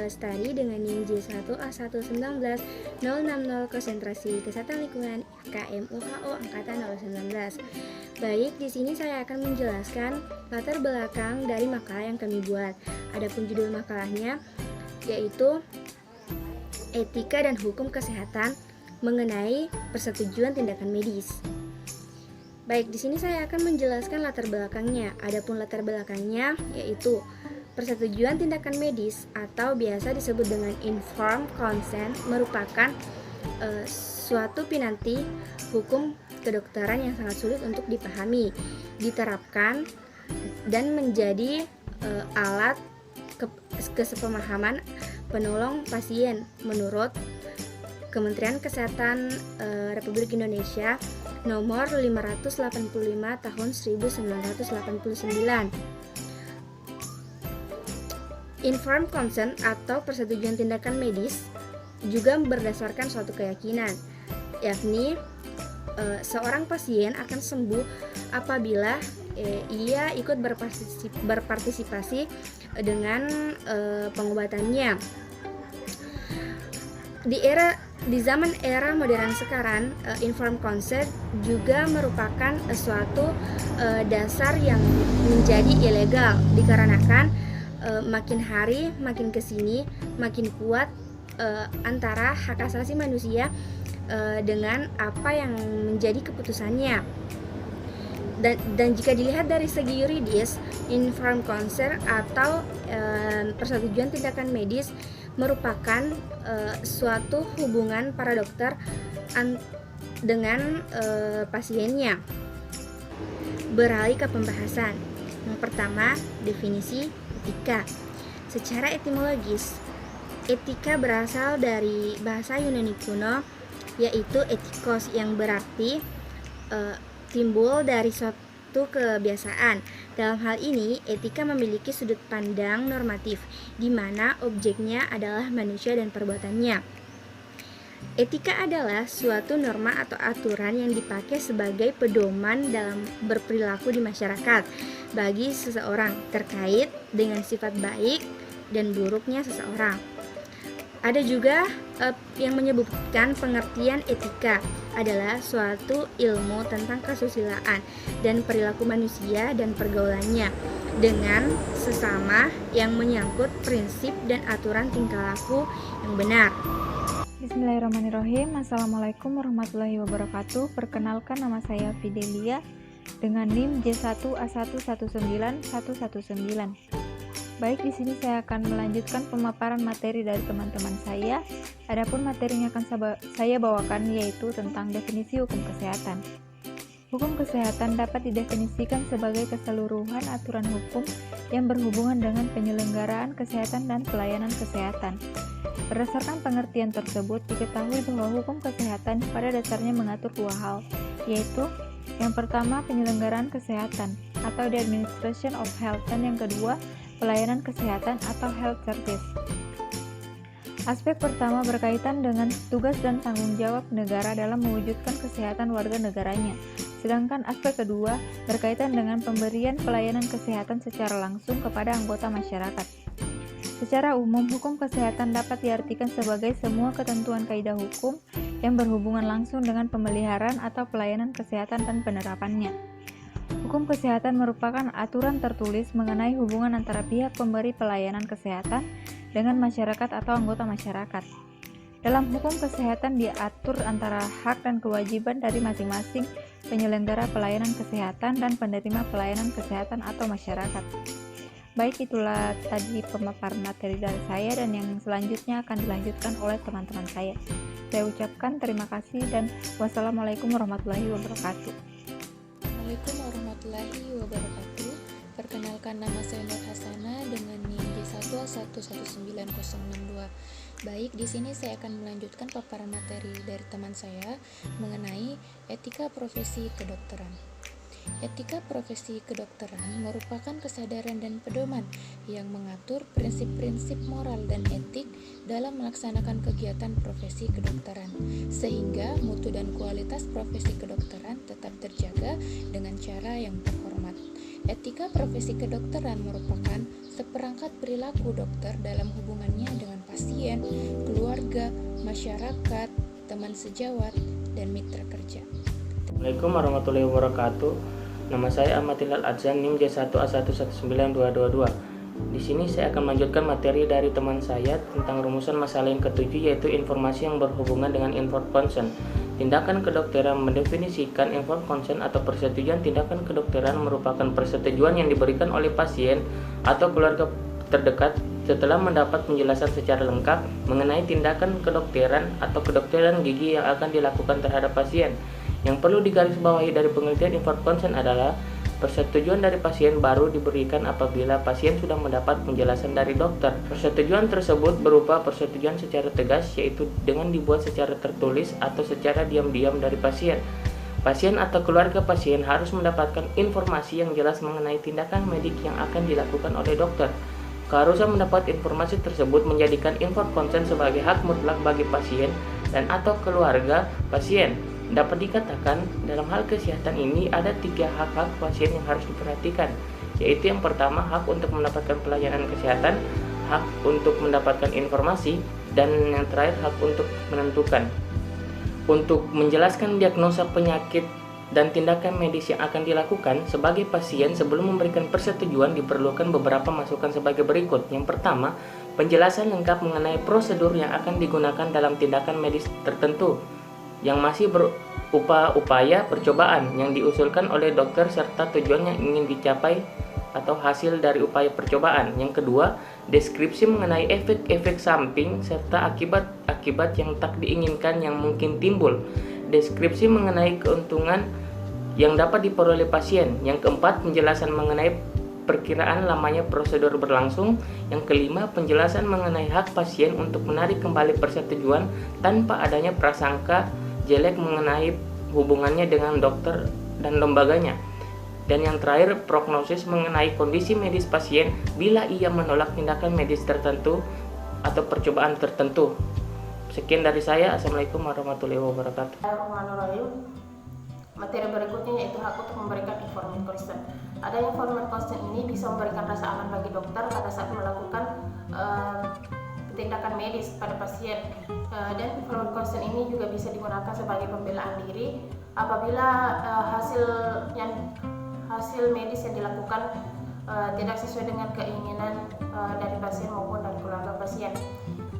Lestari dengan NIM J1A119-060 konsentrasi kesehatan lingkungan FKM UHO angkatan 2019. Baik, di sini saya akan menjelaskan latar belakang dari makalah yang kami buat. Adapun judul makalahnya yaitu Etika dan Hukum Kesehatan mengenai persetujuan tindakan medis. Baik, di sini saya akan menjelaskan latar belakangnya. Adapun latar belakangnya yaitu persetujuan tindakan medis atau biasa disebut dengan informed consent merupakan suatu pinanti hukum kedokteran yang sangat sulit untuk dipahami, diterapkan, dan menjadi alat kesepemahaman penolong pasien menurut Kementerian Kesehatan Republik Indonesia nomor 585 tahun 1989. Informed consent atau persetujuan tindakan medis juga berdasarkan suatu keyakinan, yakni seorang pasien akan sembuh apabila ia ikut berpartisipasi dengan pengobatannya. Di zaman era modern sekarang, informed consent juga merupakan suatu dasar yang menjadi ilegal dikarenakan makin hari makin kesini makin kuat antara hak asasi manusia dengan apa yang menjadi keputusannya. Dan jika dilihat dari segi yuridis, informed consent atau persetujuan tindakan medis merupakan suatu hubungan para dokter dengan pasiennya. Beralih ke pembahasan. Yang pertama, definisi etika. Secara etimologis, etika berasal dari bahasa Yunani kuno, yaitu etikos, yang berarti timbul dari suatu kebiasaan. Dalam hal ini, etika memiliki sudut pandang normatif, di mana objeknya adalah manusia dan perbuatannya. Etika adalah suatu norma atau aturan yang dipakai sebagai pedoman dalam berperilaku di masyarakat bagi seseorang terkait dengan sifat baik dan buruknya seseorang. Ada juga yang menyebutkan pengertian etika adalah suatu ilmu tentang kesusilaan dan perilaku manusia dan pergaulannya dengan sesama yang menyangkut prinsip dan aturan tingkah laku yang benar. Bismillahirrahmanirrahim. Assalamualaikum warahmatullahi wabarakatuh. Perkenalkan, nama saya Fidelia dengan NIM J1A119-119. Baik, di sini saya akan melanjutkan pemaparan materi dari teman-teman saya. Adapun materi yang akan saya bawakan yaitu tentang definisi hukum kesehatan. Hukum kesehatan dapat didefinisikan sebagai keseluruhan aturan hukum yang berhubungan dengan penyelenggaraan kesehatan dan pelayanan kesehatan. Berdasarkan pengertian tersebut, diketahui bahwa hukum kesehatan pada dasarnya mengatur dua hal, yaitu yang pertama penyelenggaraan kesehatan atau the administration of health, dan yang kedua pelayanan kesehatan atau health service. Aspek pertama berkaitan dengan tugas dan tanggung jawab negara dalam mewujudkan kesehatan warga negaranya, sedangkan aspek kedua berkaitan dengan pemberian pelayanan kesehatan secara langsung kepada anggota masyarakat. Secara umum, hukum kesehatan dapat diartikan sebagai semua ketentuan kaidah hukum yang berhubungan langsung dengan pemeliharaan atau pelayanan kesehatan dan penerapannya. Hukum kesehatan merupakan aturan tertulis mengenai hubungan antara pihak pemberi pelayanan kesehatan dengan masyarakat atau anggota masyarakat. Dalam hukum kesehatan diatur antara hak dan kewajiban dari masing-masing penyelenggara pelayanan kesehatan dan penerima pelayanan kesehatan atau masyarakat. Baik, itulah tadi pemaparan materi dari saya, dan yang selanjutnya akan dilanjutkan oleh teman-teman saya. Saya ucapkan terima kasih dan wassalamualaikum warahmatullahi wabarakatuh. Assalamualaikum warahmatullahi wabarakatuh. Perkenalkan, nama saya Nur Hasana dengan NIM J1A119-062. Baik, di sini saya akan melanjutkan paparan materi dari teman saya mengenai etika profesi kedokteran. Etika profesi kedokteran merupakan kesadaran dan pedoman yang mengatur prinsip-prinsip moral dan etik dalam melaksanakan kegiatan profesi kedokteran, sehingga mutu dan kualitas profesi kedokteran tetap terjaga dengan cara yang terhormat. Etika profesi kedokteran merupakan seperangkat perilaku dokter dalam hubungannya dengan pasien, keluarga, masyarakat, teman sejawat, dan mitra kerja. Assalamualaikum warahmatullahi wabarakatuh. Nama saya Ahmad Hilal Adzan, NIM J1A11922. Di sini saya akan melanjutkan materi dari teman saya tentang rumusan masalah yang ketujuh, yaitu informasi yang berhubungan dengan informed consent. Tindakan kedokteran mendefinisikan informed consent atau persetujuan tindakan kedokteran merupakan persetujuan yang diberikan oleh pasien atau keluarga terdekat setelah mendapat penjelasan secara lengkap mengenai tindakan kedokteran atau kedokteran gigi yang akan dilakukan terhadap pasien. Yang perlu digarisbawahi dari pengertian informed consent adalah persetujuan dari pasien baru diberikan apabila pasien sudah mendapat penjelasan dari dokter. Persetujuan tersebut berupa persetujuan secara tegas, yaitu dengan dibuat secara tertulis atau secara diam-diam dari pasien. Pasien atau keluarga pasien harus mendapatkan informasi yang jelas mengenai tindakan medik yang akan dilakukan oleh dokter. Keharusan mendapat informasi tersebut menjadikan informed consent sebagai hak mutlak bagi pasien dan atau keluarga pasien. Dapat dikatakan dalam hal kesehatan ini ada 3 hak-hak pasien yang harus diperhatikan, yaitu yang pertama hak untuk mendapatkan pelayanan kesehatan, hak untuk mendapatkan informasi, dan yang terakhir hak untuk menentukan. Untuk menjelaskan diagnosa penyakit dan tindakan medis yang akan dilakukan sebagai pasien sebelum memberikan persetujuan diperlukan beberapa masukan sebagai berikut. Yang pertama, penjelasan lengkap mengenai prosedur yang akan digunakan dalam tindakan medis tertentu yang masih berupa upaya percobaan yang diusulkan oleh dokter serta tujuan yang ingin dicapai atau hasil dari upaya percobaan. Yang kedua, deskripsi mengenai efek-efek samping serta akibat-akibat yang tak diinginkan yang mungkin timbul. Deskripsi mengenai keuntungan yang dapat diperoleh pasien. Yang keempat, penjelasan mengenai perkiraan lamanya prosedur berlangsung. Yang kelima, penjelasan mengenai hak pasien untuk menarik kembali persetujuan tanpa adanya prasangka jelek mengenai hubungannya dengan dokter dan lembaganya. Dan yang terakhir, prognosis mengenai kondisi medis pasien bila ia menolak tindakan medis tertentu atau percobaan tertentu. Sekian dari saya. Assalamualaikum warahmatullahi wabarakatuh. Materi berikutnya yaitu hak untuk memberikan informed consent. Ada informed consent ini bisa memberikan rasa aman bagi dokter pada saat melakukan tindakan medis pada pasien, dan informed consent ini juga bisa digunakan sebagai pembelaan diri apabila hasil medis yang dilakukan tidak sesuai dengan keinginan dari pasien maupun dari keluarga pasien.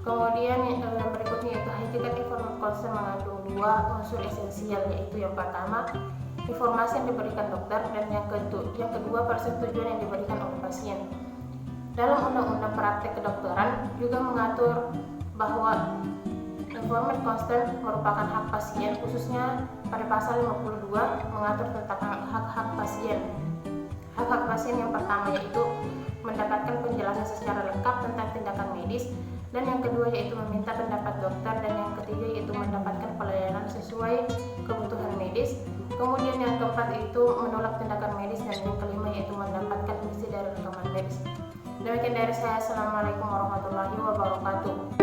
Kemudian yang berikutnya yaitu hakikat informed consent mengandung 2 unsur esensial, yaitu yang pertama informasi yang diberikan dokter dan yang kedua persetujuan yang diberikan oleh pasien. Dalam Undang-Undang Praktek Kedokteran juga mengatur bahwa informed consent merupakan hak pasien, khususnya pada pasal 52 mengatur tentang hak-hak pasien. Hak-hak pasien yang pertama yaitu mendapatkan penjelasan secara lengkap tentang tindakan medis, dan yang kedua yaitu meminta pendapat dokter, dan yang ketiga yaitu mendapatkan pelayanan sesuai kebutuhan medis. Kemudian yang keempat itu menolak tindakan medis, dan yang kelima yaitu mendapatkan isi dari rekaman medis. Demikian dari saya. Assalamualaikum warahmatullahi wabarakatuh.